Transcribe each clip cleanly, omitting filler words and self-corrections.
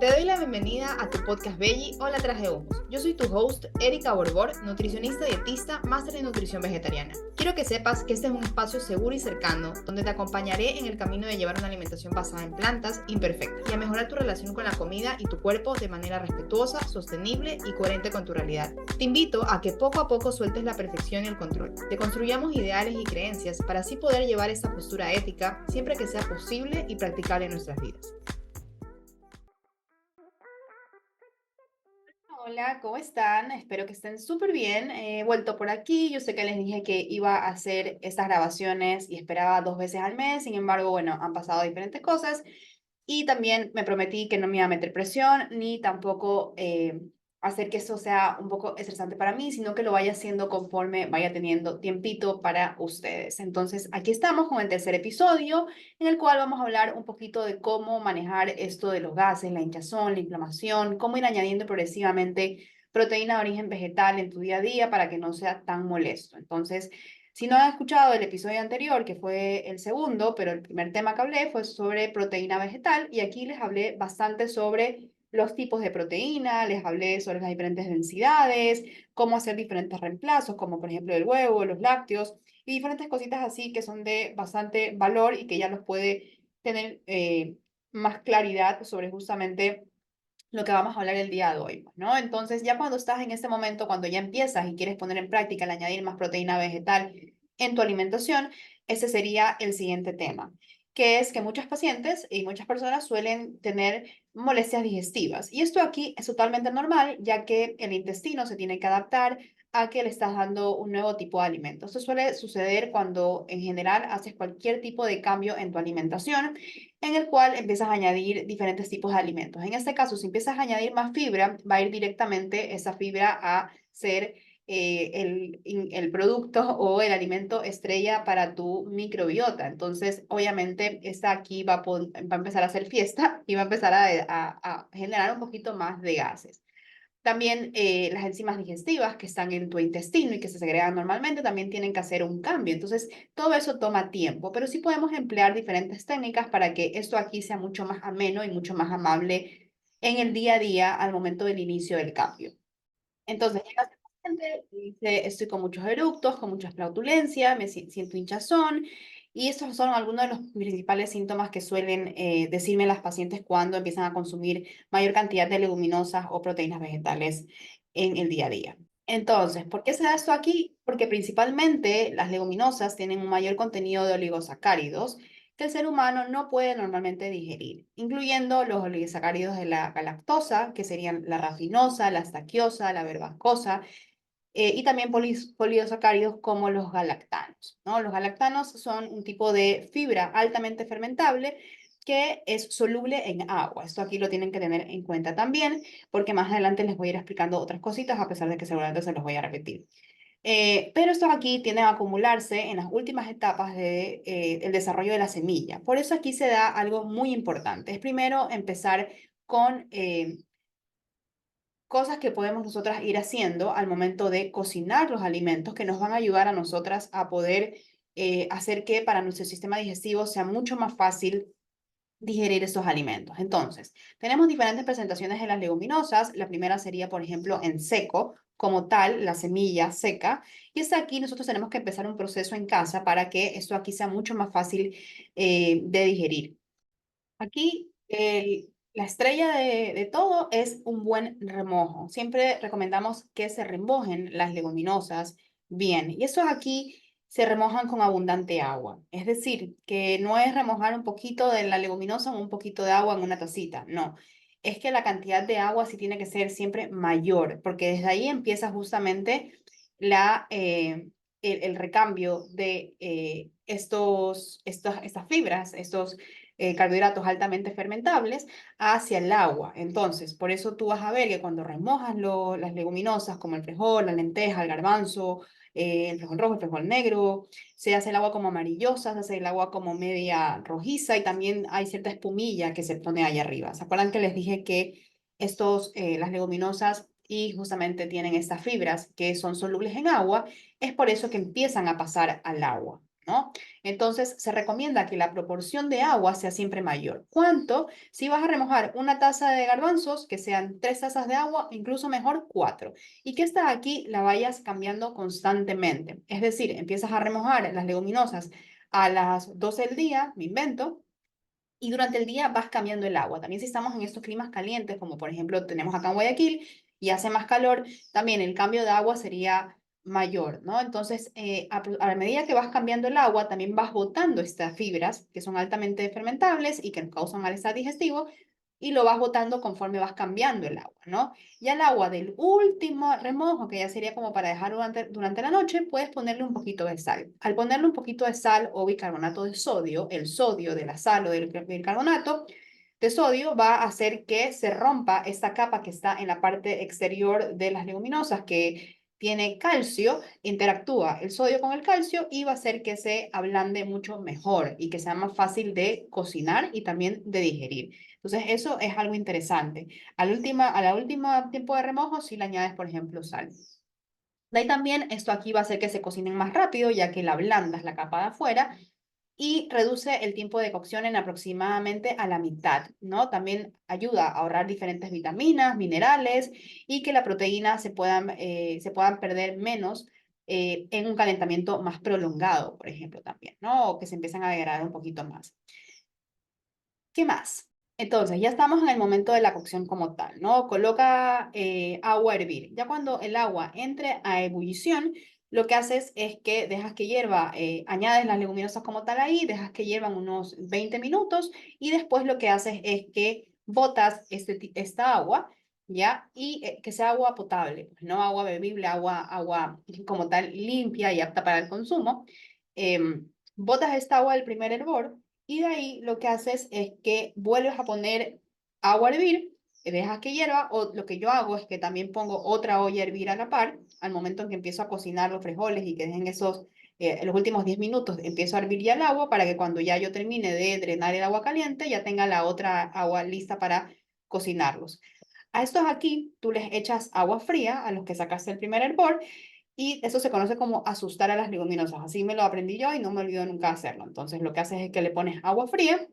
Te doy la bienvenida a tu podcast Veggie o La Traje Humos. Yo soy tu host, Erika Borbor, nutricionista dietista, máster en nutrición vegetariana. Quiero que sepas que este es un espacio seguro y cercano, donde te acompañaré en el camino de llevar una alimentación basada en plantas imperfecta y a mejorar tu relación con la comida y tu cuerpo de manera respetuosa, sostenible y coherente con tu realidad. Te invito a que poco a poco sueltes la perfección y el control. Te construyamos ideales y creencias para así poder llevar esta postura ética siempre que sea posible y practicable en nuestras vidas. Hola, ¿cómo están? Espero que estén súper bien. He vuelto por aquí. Yo sé que les dije que iba a hacer estas grabaciones y esperaba 2 veces al mes. Sin embargo, bueno, han pasado diferentes cosas. Y también me prometí que no me iba a meter presión, ni tampoco hacer que eso sea un poco estresante para mí, sino que lo vaya haciendo conforme vaya teniendo tiempito para ustedes. Entonces, aquí estamos con el tercer episodio, en el cual vamos a hablar un poquito de cómo manejar esto de los gases, la hinchazón, la inflamación, cómo ir añadiendo progresivamente proteína de origen vegetal en tu día a día para que no sea tan molesto. Entonces, si no han escuchado el episodio anterior, que fue el segundo, pero el primer tema que hablé fue sobre proteína vegetal y aquí les hablé bastante sobre los tipos de proteína, les hablé sobre las diferentes densidades, cómo hacer diferentes reemplazos, como por ejemplo el huevo, los lácteos y diferentes cositas así que son de bastante valor y que ya los puede tener más claridad sobre justamente lo que vamos a hablar el día de hoy, ¿no? Entonces, ya cuando estás en este momento, cuando ya empiezas y quieres poner en práctica el añadir más proteína vegetal en tu alimentación, ese sería el siguiente tema, que es que muchos pacientes y muchas personas suelen tener molestias digestivas. Y esto aquí es totalmente normal, ya que el intestino se tiene que adaptar a que le estás dando un nuevo tipo de alimento. Esto suele suceder cuando en general haces cualquier tipo de cambio en tu alimentación en el cual empiezas a añadir diferentes tipos de alimentos. En este caso, si empiezas a añadir más fibra, va a ir directamente esa fibra a ser el producto o el alimento estrella para tu microbiota. Entonces, obviamente, esta aquí va a empezar a hacer fiesta y va a empezar a generar un poquito más de gases. También las enzimas digestivas que están en tu intestino y que se segregan normalmente también tienen que hacer un cambio. Entonces, todo eso toma tiempo, pero sí podemos emplear diferentes técnicas para que esto aquí sea mucho más ameno y mucho más amable en el día a día al momento del inicio del cambio. Entonces, llega el paciente y dice, estoy con muchos eructos, con mucha flautulencia, siento hinchazón, y estos son algunos de los principales síntomas que suelen decirme las pacientes cuando empiezan a consumir mayor cantidad de leguminosas o proteínas vegetales en el día a día. Entonces, ¿por qué se da esto aquí? Porque principalmente las leguminosas tienen un mayor contenido de oligosacáridos que el ser humano no puede normalmente digerir, incluyendo los oligosacáridos de la galactosa, que serían la rafinosa, la staquiosa, la verbascosa, y también polisacáridos como los galactanos, ¿no? Los galactanos son un tipo de fibra altamente fermentable que es soluble en agua. Esto aquí lo tienen que tener en cuenta también, porque más adelante les voy a ir explicando otras cositas, a pesar de que seguramente se los voy a repetir. Pero estos aquí tienden a acumularse en las últimas etapas del desarrollo de la semilla. Por eso aquí se da algo muy importante. Es primero empezar con cosas que podemos nosotras ir haciendo al momento de cocinar los alimentos que nos van a ayudar a nosotras a poder hacer que para nuestro sistema digestivo sea mucho más fácil digerir esos alimentos. Entonces, tenemos diferentes presentaciones de las leguminosas. La primera sería, por ejemplo, en seco, como tal, la semilla seca. Y es aquí nosotros tenemos que empezar un proceso en casa para que esto aquí sea mucho más fácil de digerir. Aquí la estrella de todo es un buen remojo. Siempre recomendamos que se remojen las leguminosas bien. Y eso aquí se remojan con abundante agua. Es decir, que no es remojar un poquito de la leguminosa o un poquito de agua en una tacita. No. Es que la cantidad de agua sí tiene que ser siempre mayor, porque desde ahí empieza justamente el recambio de estas fibras, estos carbohidratos altamente fermentables hacia el agua. Entonces, por eso tú vas a ver que cuando remojas las leguminosas como el frijol, la lenteja, el garbanzo, el frijol rojo, el frijol negro, se hace el agua como amarillosa, se hace el agua como media rojiza y también hay cierta espumilla que se pone ahí arriba. ¿Se acuerdan que les dije que las leguminosas y justamente tienen estas fibras que son solubles en agua? Es por eso que empiezan a pasar al agua. ¿no? Entonces, se recomienda que la proporción de agua sea siempre mayor. ¿Cuánto? Si vas a remojar una taza de garbanzos, que sean 3 tazas de agua, incluso mejor 4. Y que esta aquí la vayas cambiando constantemente. Es decir, empiezas a remojar las leguminosas a las 12 del día, me invento, y durante el día vas cambiando el agua. También si estamos en estos climas calientes, como por ejemplo tenemos acá en Guayaquil y hace más calor, también el cambio de agua sería mayor, ¿no? Entonces, a medida que vas cambiando el agua, también vas botando estas fibras que son altamente fermentables y que nos causan malestar digestivo, y lo vas botando conforme vas cambiando el agua, ¿no? Y al agua del último remojo, que ya sería como para dejar durante la noche, puedes ponerle un poquito de sal. Al ponerle un poquito de sal o bicarbonato de sodio, el sodio de la sal o del bicarbonato de sodio va a hacer que se rompa esta capa que está en la parte exterior de las leguminosas, que tiene calcio, interactúa el sodio con el calcio y va a hacer que se ablande mucho mejor y que sea más fácil de cocinar y también de digerir. Entonces, eso es algo interesante. A la última tiempo de remojo, si le añades, por ejemplo, sal. De ahí también, esto aquí va a hacer que se cocinen más rápido, ya que la ablandas la capa de afuera y reduce el tiempo de cocción en aproximadamente a la mitad, ¿no? También ayuda a ahorrar diferentes vitaminas, minerales y que la proteína se puedan perder menos en un calentamiento más prolongado, por ejemplo, también, ¿no? O que se empiezan a degradar un poquito más. ¿Qué más? Entonces, ya estamos en el momento de la cocción como tal, ¿no? Coloca agua a hervir. Ya cuando el agua entre a ebullición, lo que haces es que dejas que hierva, añades las leguminosas como tal ahí, dejas que hiervan unos 20 minutos y después lo que haces es que botas esta agua, ¿ya? Y que sea agua potable, pues, no agua bebible, agua como tal limpia y apta para el consumo. Botas esta agua del primer hervor y de ahí lo que haces es que vuelves a poner agua a hervir, dejas que hierva, o lo que yo hago es que también pongo otra olla a hervir a la par, al momento en que empiezo a cocinar los frijoles y que dejen en los últimos 10 minutos, empiezo a hervir ya el agua para que cuando ya yo termine de drenar el agua caliente, ya tenga la otra agua lista para cocinarlos. A estos aquí, tú les echas agua fría a los que sacaste el primer hervor y eso se conoce como asustar a las leguminosas. Así me lo aprendí yo y no me olvido nunca hacerlo. Entonces, lo que haces es que le pones agua fría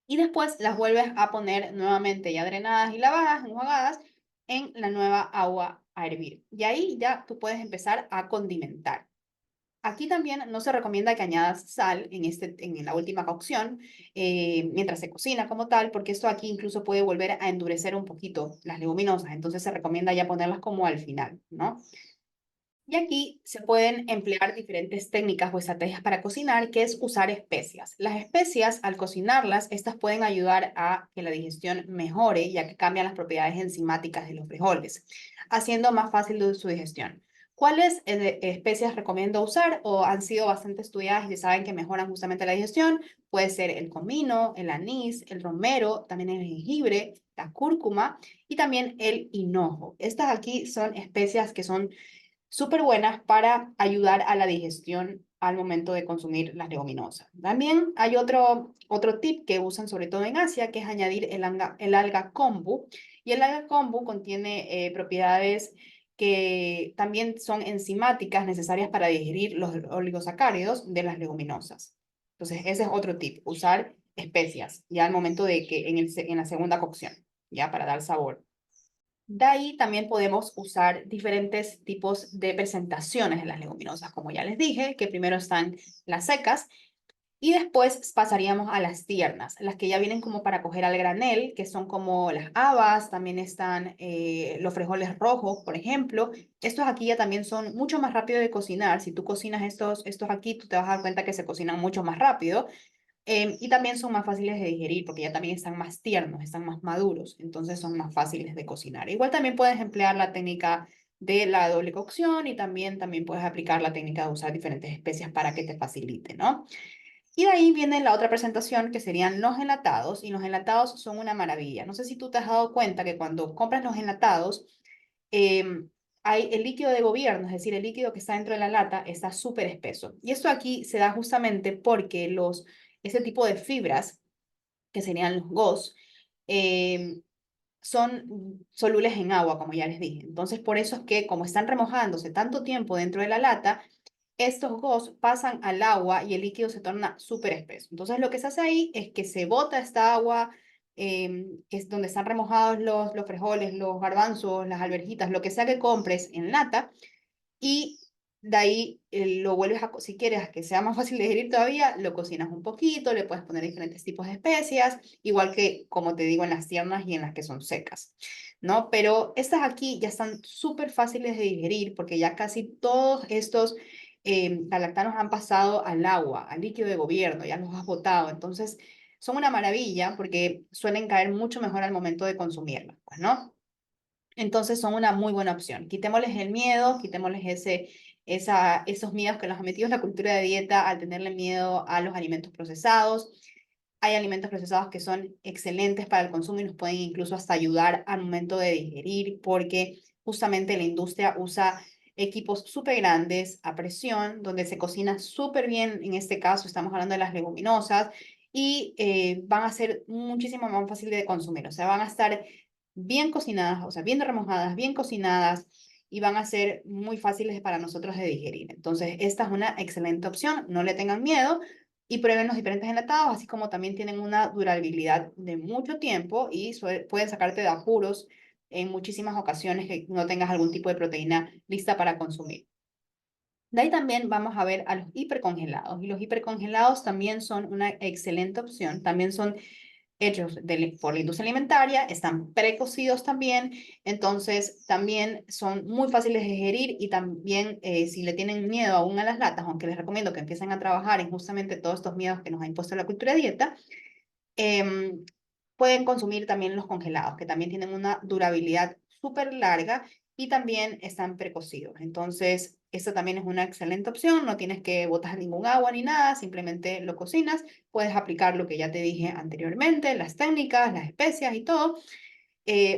y después las vuelves a poner nuevamente ya drenadas y lavadas, enjuagadas, en la nueva agua a hervir. Y ahí ya tú puedes empezar a condimentar. Aquí también no se recomienda que añadas sal en la última cocción, mientras se cocina como tal, porque esto aquí incluso puede volver a endurecer un poquito las leguminosas. Entonces se recomienda ya ponerlas como al final, ¿no? Y aquí se pueden emplear diferentes técnicas o estrategias para cocinar, que es usar especias. Las especias, al cocinarlas, estas pueden ayudar a que la digestión mejore, ya que cambian las propiedades enzimáticas de los frijoles, haciendo más fácil su digestión. ¿Cuáles especias recomiendo usar o han sido bastante estudiadas y saben que mejoran justamente la digestión? Puede ser el comino, el anís, el romero, también el jengibre, la cúrcuma y también el hinojo. Estas aquí son especias que son súper buenas para ayudar a la digestión al momento de consumir las leguminosas. También hay otro tip que usan sobre todo en Asia, que es añadir el alga kombu. Y el alga kombu contiene propiedades que también son enzimáticas necesarias para digerir los oligosacáridos de las leguminosas. Entonces, ese es otro tip, usar especias ya al momento de que en la segunda cocción, ya para dar sabor. De ahí también podemos usar diferentes tipos de presentaciones de las leguminosas, como ya les dije, que primero están las secas y después pasaríamos a las tiernas, las que ya vienen como para coger al granel, que son como las habas, también están los frijoles rojos, por ejemplo. Estos aquí ya también son mucho más rápido de cocinar. Si tú cocinas estos aquí, tú te vas a dar cuenta que se cocinan mucho más rápido. Y también son más fáciles de digerir porque ya también están más tiernos, están más maduros, entonces son más fáciles de cocinar. Igual también puedes emplear la técnica de la doble cocción y también puedes aplicar la técnica de usar diferentes especias para que te facilite, ¿no? Y de ahí viene la otra presentación que serían los enlatados y los enlatados son una maravilla. No sé si tú te has dado cuenta que cuando compras los enlatados, hay el líquido de gobierno, es decir, el líquido que está dentro de la lata está súper espeso. Y esto aquí se da justamente porque ese tipo de fibras, que serían los GOS, eh, son solubles en agua, como ya les dije. Entonces, por eso es que como están remojándose tanto tiempo dentro de la lata, estos GOS pasan al agua y el líquido se torna súper espeso. Entonces lo que se hace ahí es que se bota esta agua, que es donde están remojados los frijoles, los garbanzos, las alverjitas, lo que sea que compres en lata, y de ahí lo vuelves a, si quieres que sea más fácil de digerir todavía, lo cocinas un poquito, le puedes poner diferentes tipos de especias, igual que, como te digo, en las tiernas y en las que son secas, ¿no? Pero estas aquí ya están súper fáciles de digerir porque ya casi todos estos galactanos han pasado al agua, al líquido de gobierno, ya los has botado, entonces son una maravilla porque suelen caer mucho mejor al momento de consumirlos, pues, ¿no? Entonces son una muy buena opción. Quitémosles el miedo, quitémosles esos miedos que nos ha metido en la cultura de dieta al tenerle miedo a los alimentos procesados. Hay alimentos procesados que son excelentes para el consumo y nos pueden incluso hasta ayudar al momento de digerir porque justamente la industria usa equipos súper grandes a presión donde se cocina súper bien. En este caso estamos hablando de las leguminosas y van a ser muchísimo más fácil de consumir. O sea, van a estar bien cocinadas, o sea, bien remojadas, bien cocinadas y van a ser muy fáciles para nosotros de digerir. Entonces, esta es una excelente opción, no le tengan miedo y prueben los diferentes enlatados, así como también tienen una durabilidad de mucho tiempo y pueden sacarte de apuros en muchísimas ocasiones que no tengas algún tipo de proteína lista para consumir. De ahí también vamos a ver a los hipercongelados. Y los hipercongelados también son una excelente opción. También son hechos por la industria alimentaria, están precocidos también, entonces también son muy fáciles de digerir y también si le tienen miedo aún a las latas, aunque les recomiendo que empiecen a trabajar en justamente todos estos miedos que nos ha impuesto la cultura de dieta, em, pueden consumir también los congelados, que también tienen una durabilidad súper larga y también están precocidos. Entonces, esta también es una excelente opción, no tienes que botar ningún agua ni nada, simplemente lo cocinas, puedes aplicar lo que ya te dije anteriormente, las técnicas, las especias y todo,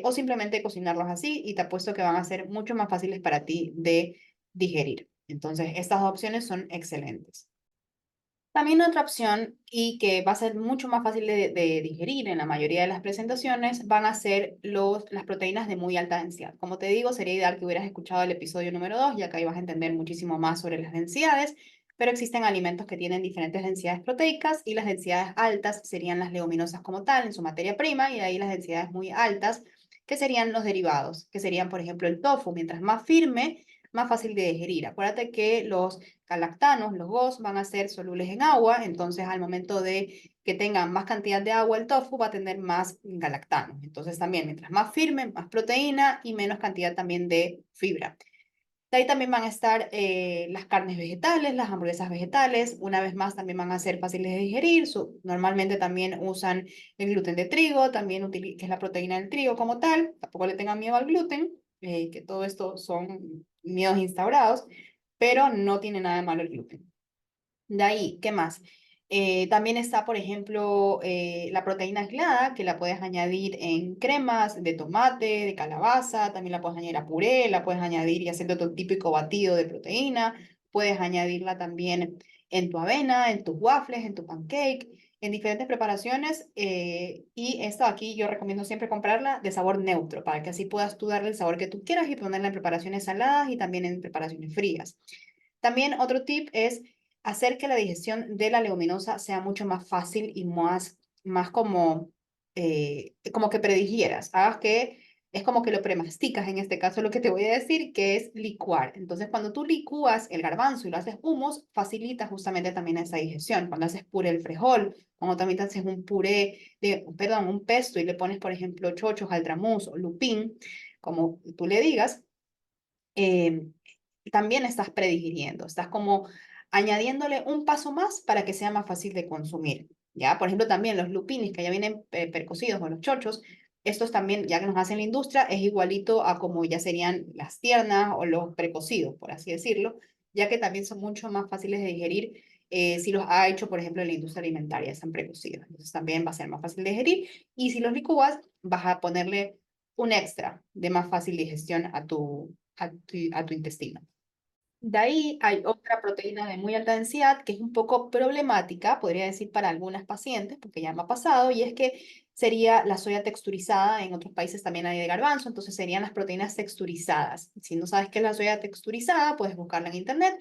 o simplemente cocinarlos así y te apuesto que van a ser mucho más fáciles para ti de digerir. Entonces, estas dos opciones son excelentes. También otra opción y que va a ser mucho más fácil de digerir en la mayoría de las presentaciones van a ser las proteínas de muy alta densidad. Como te digo, sería ideal que hubieras escuchado el episodio número 2, ya que ahí vas a entender muchísimo más sobre las densidades, pero existen alimentos que tienen diferentes densidades proteicas y las densidades altas serían las leguminosas como tal en su materia prima y de ahí las densidades muy altas que serían los derivados, que serían por ejemplo el tofu. Mientras más firme, más fácil de digerir. Acuérdate que los galactanos, los GOS, van a ser solubles en agua, entonces al momento de que tengan más cantidad de agua el tofu va a tener más galactanos. Entonces también, mientras más firme, más proteína y menos cantidad también de fibra. De ahí también van a estar las carnes vegetales, las hamburguesas vegetales. Una vez más, también van a ser fáciles de digerir. Normalmente también usan el gluten de trigo, también que es la proteína del trigo como tal. Tampoco le tengan miedo al gluten, que todo esto son miedos instaurados, pero no tiene nada de malo el gluten. De ahí, ¿qué más? También está, por ejemplo, la proteína aislada, que la puedes añadir en cremas de tomate, de calabaza, también la puedes añadir a puré, la puedes añadir y hacer tu típico batido de proteína, puedes añadirla también en tu avena, en tus waffles, en tu pancake, en diferentes preparaciones. Y esta aquí yo recomiendo siempre comprarla de sabor neutro, para que así puedas tú darle el sabor que tú quieras y ponerla en preparaciones saladas y también en preparaciones frías. También otro tip es hacer que la digestión de la leguminosa sea mucho más fácil y más como que predigieras. Hagas que es como que lo premasticas, en este caso lo que te voy a decir, que es licuar. Entonces, cuando tú licúas el garbanzo y lo haces humus, facilita justamente también esa digestión. Cuando haces puré el frijol, cuando también te haces un puré, perdón, un pesto y le pones, por ejemplo, chochos, altramuz o lupín, como tú le digas, eh, también estás predigiriendo, estás como añadiéndole un paso más para que sea más fácil de consumir. ¿Ya? Por ejemplo, también los lupinis que ya vienen precocidos o los chochos, estos también, ya que nos hacen la industria, es igualito a como ya serían las tiernas o los precocidos, por así decirlo, ya que también son mucho más fáciles de digerir si los ha hecho, por ejemplo, la industria alimentaria, están precocidos. Entonces también va a ser más fácil de digerir y si los licúas, vas a ponerle un extra de más fácil digestión a tu intestino. De ahí hay otra proteína de muy alta densidad que es un poco problemática, podría decir para algunas pacientes, porque ya me ha pasado, y es que sería la soya texturizada, en otros países también hay de garbanzo, entonces serían las proteínas texturizadas. Si no sabes qué es la soya texturizada, puedes buscarla en internet.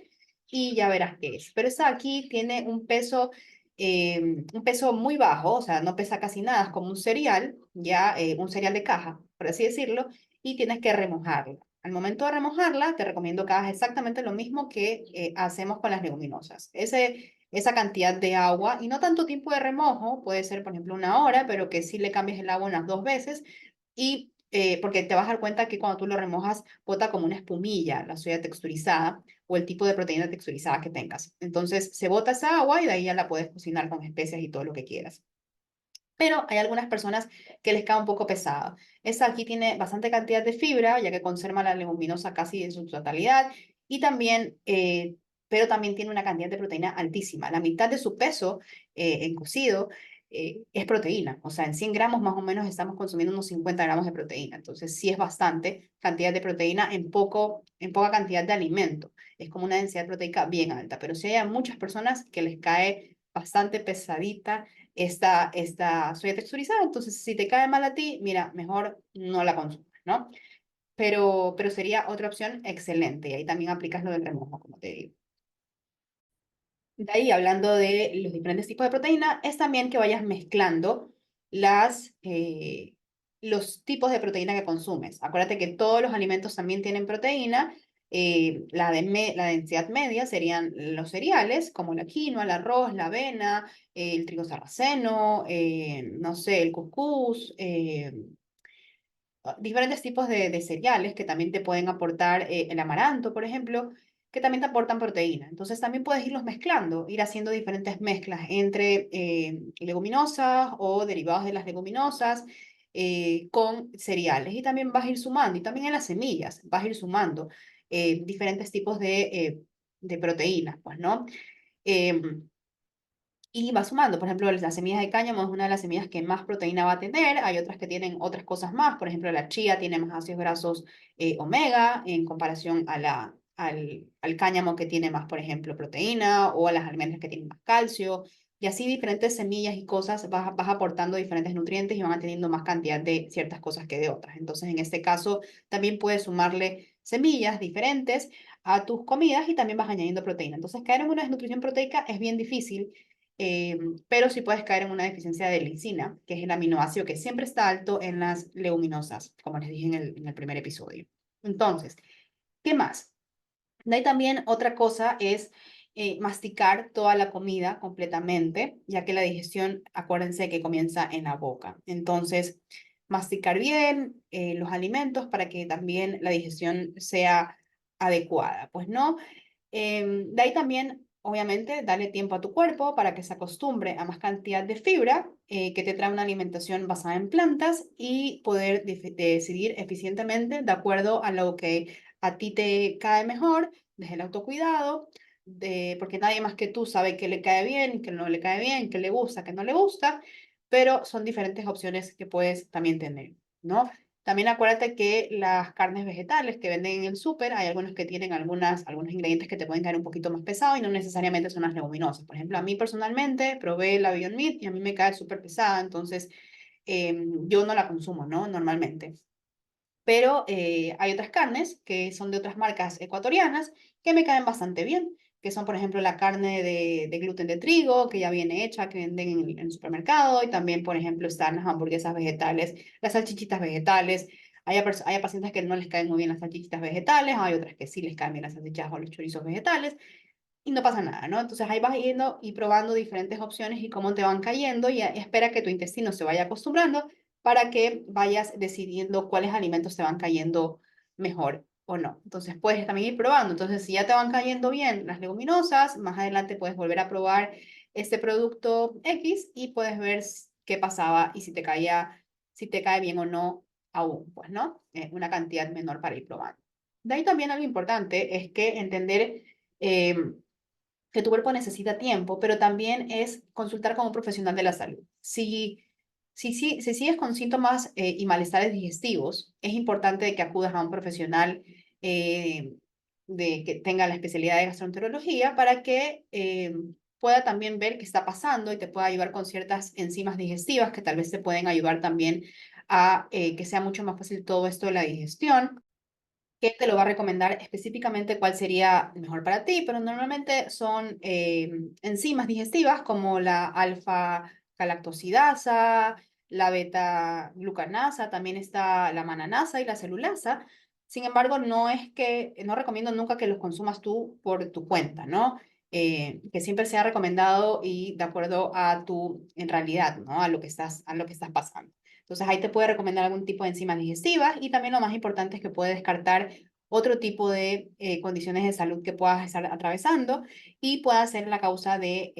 y ya verás qué es. Pero esta aquí tiene un peso muy bajo, o sea, no pesa casi nada, es como un cereal, ya un cereal de caja, por así decirlo, y tienes que remojarla. Al momento de remojarla, te recomiendo que hagas exactamente lo mismo que hacemos con las leguminosas. Esa cantidad de agua y no tanto tiempo de remojo, puede ser, por ejemplo, 1 hora, pero que sí le cambies el agua unas 2 veces y porque te vas a dar cuenta que cuando tú lo remojas, bota como una espumilla la soya texturizada o el tipo de proteína texturizada que tengas. Entonces se bota esa agua y de ahí ya la puedes cocinar con especias y todo lo que quieras. Pero hay algunas personas que les cae un poco pesada. Esta aquí tiene bastante cantidad de fibra, ya que conserva la leguminosa casi en su totalidad, y también, pero también tiene una cantidad de proteína altísima. La mitad de su peso en cocido es proteína. O sea, en 100 gramos más o menos estamos consumiendo unos 50 gramos de proteína. Entonces, sí es bastante cantidad de proteína en poca cantidad de alimento. Es como una densidad proteica bien alta. Pero sí hay muchas personas que les cae bastante pesadita esta soya texturizada. Entonces, si te cae mal a ti, mira, mejor no la consumas, ¿no? Pero sería otra opción excelente. Y ahí también aplicas lo del remojo, como te digo. De ahí, hablando de los diferentes tipos de proteína, es también que vayas mezclando las, eh, los tipos de proteína que consumes. Acuérdate que todos los alimentos también tienen proteína. La densidad media serían los cereales, como la quinoa, el arroz, la avena, el trigo sarraceno, no sé, el cuscús, diferentes tipos de cereales que también te pueden aportar el amaranto, por ejemplo, que también te aportan proteína. Entonces también puedes irlos mezclando, ir haciendo diferentes mezclas entre leguminosas o derivados de las leguminosas con cereales. Y también vas a ir sumando, y también en las semillas, vas a ir sumando diferentes tipos de proteínas, pues, ¿no? Em, y va sumando. Por ejemplo, las semillas de cáñamo es una de las semillas que más proteína va a tener. Hay otras que tienen otras cosas más. Por ejemplo, la chía tiene más ácidos grasos omega en comparación al cáñamo que tiene más, por ejemplo, proteína o a las almendras que tienen más calcio. Y así diferentes semillas y cosas vas aportando diferentes nutrientes y van teniendo más cantidad de ciertas cosas que de otras. Entonces, en este caso, también puedes sumarle semillas diferentes a tus comidas y también vas añadiendo proteína. Entonces, caer en una desnutrición proteica es bien difícil eh, pero sí puedes caer en una deficiencia de lisina, que es el aminoácido que siempre está alto en las leguminosas, como les dije en el primer episodio. Entonces, ¿qué más? De ahí también otra cosa es masticar toda la comida completamente, ya que la digestión, acuérdense que comienza en la boca. Entonces, masticar bien los alimentos para que también la digestión sea adecuada, pues no. De ahí también, obviamente, darle tiempo a tu cuerpo para que se acostumbre a más cantidad de fibra, que te trae una alimentación basada en plantas y poder decidir eficientemente de acuerdo a lo que a ti te cae mejor, desde el autocuidado, porque nadie más que tú sabe qué le cae bien, qué no le cae bien, qué le gusta, qué no le gusta, pero son diferentes opciones que puedes también tener, ¿no? También acuérdate que las carnes vegetales que venden en el súper, hay algunos que tienen algunos ingredientes que te pueden caer un poquito más pesados y no necesariamente son las leguminosas. Por ejemplo, a mí personalmente probé la Beyond Meat y a mí me cae súper pesada, entonces yo no la consumo, ¿no? Normalmente. Pero hay otras carnes que son de otras marcas ecuatorianas que me caen bastante bien, que son, por ejemplo, la carne de gluten de trigo, que ya viene hecha, que venden en el supermercado, y también, por ejemplo, están las hamburguesas vegetales, las salchichitas vegetales. Hay pacientes que no les caen muy bien las salchichitas vegetales, hay otras que sí les caen bien las salchichas o los chorizos vegetales, y no pasa nada, ¿no? Entonces ahí vas yendo y probando diferentes opciones y cómo te van cayendo y espera que tu intestino se vaya acostumbrando para que vayas decidiendo cuáles alimentos te van cayendo mejor o no. Entonces puedes también ir probando. Entonces si ya te van cayendo bien las leguminosas, más adelante puedes volver a probar este producto X y puedes ver qué pasaba y si te cae bien o no aún, pues, ¿no? Una cantidad menor para ir probando. De ahí también algo importante es que entender que tu cuerpo necesita tiempo, pero también es consultar con un profesional de la salud. Si sigues con síntomas y malestares digestivos, es importante que acudas a un profesional que tenga la especialidad de gastroenterología para que pueda también ver qué está pasando y te pueda ayudar con ciertas enzimas digestivas que tal vez te pueden ayudar también a que sea mucho más fácil todo esto de la digestión. que te lo va a recomendar específicamente cuál sería mejor para ti, pero normalmente son enzimas digestivas como la alfa-galactosidasa, la beta-glucanasa, también está la mananasa y la celulasa. Sin embargo, no recomiendo nunca que los consumas tú por tu cuenta, ¿no? Que siempre sea recomendado y de acuerdo a tu, en realidad, ¿no? A lo que estás pasando. Entonces ahí te puede recomendar algún tipo de enzimas digestivas y también lo más importante es que puede descartar otro tipo de condiciones de salud que puedas estar atravesando y pueda ser la causa de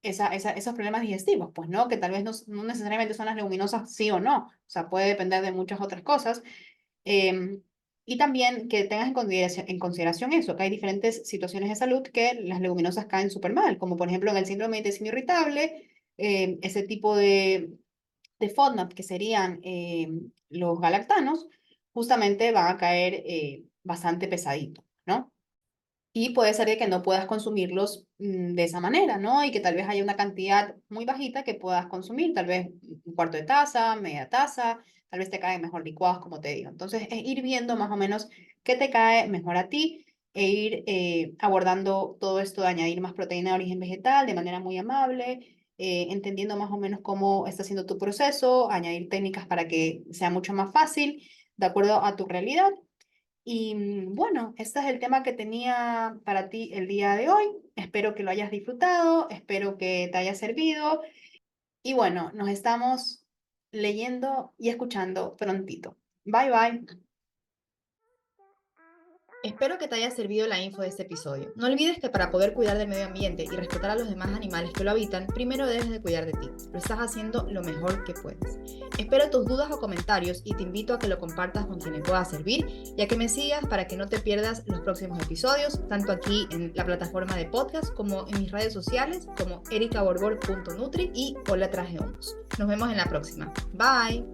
esos problemas digestivos, pues no, que tal vez no necesariamente son las leguminosas, sí o no, o sea, puede depender de muchas otras cosas. Em, y también que tengas en consideración eso, que hay diferentes situaciones de salud que las leguminosas caen súper mal, como por ejemplo en el síndrome de intestino irritable, ese tipo de FODMAP, que serían los galactanos, justamente van a caer bastante pesadito, ¿no? Y puede ser de que no puedas consumirlos de esa manera, ¿no? Y que tal vez haya una cantidad muy bajita que puedas consumir, tal vez un cuarto de taza, media taza, tal vez te caen mejor licuados, como te digo. Entonces, es ir viendo más o menos qué te cae mejor a ti e ir abordando todo esto de añadir más proteína de origen vegetal de manera muy amable, entendiendo más o menos cómo está siendo tu proceso, añadir técnicas para que sea mucho más fácil, de acuerdo a tu realidad. Y bueno, este es el tema que tenía para ti el día de hoy. Espero que lo hayas disfrutado, espero que te haya servido. Y bueno, nos estamos leyendo y escuchando prontito. Bye bye. Espero que te haya servido la info de este episodio. No olvides que para poder cuidar del medio ambiente y respetar a los demás animales que lo habitan, primero debes de cuidar de ti. Lo estás haciendo lo mejor que puedes. Espero tus dudas o comentarios y te invito a que lo compartas con quien le pueda servir y a que me sigas para que no te pierdas los próximos episodios, tanto aquí en la plataforma de podcast como en mis redes sociales como ericaborbor.nutri y Hola Traje Hongos. Nos vemos en la próxima. Bye.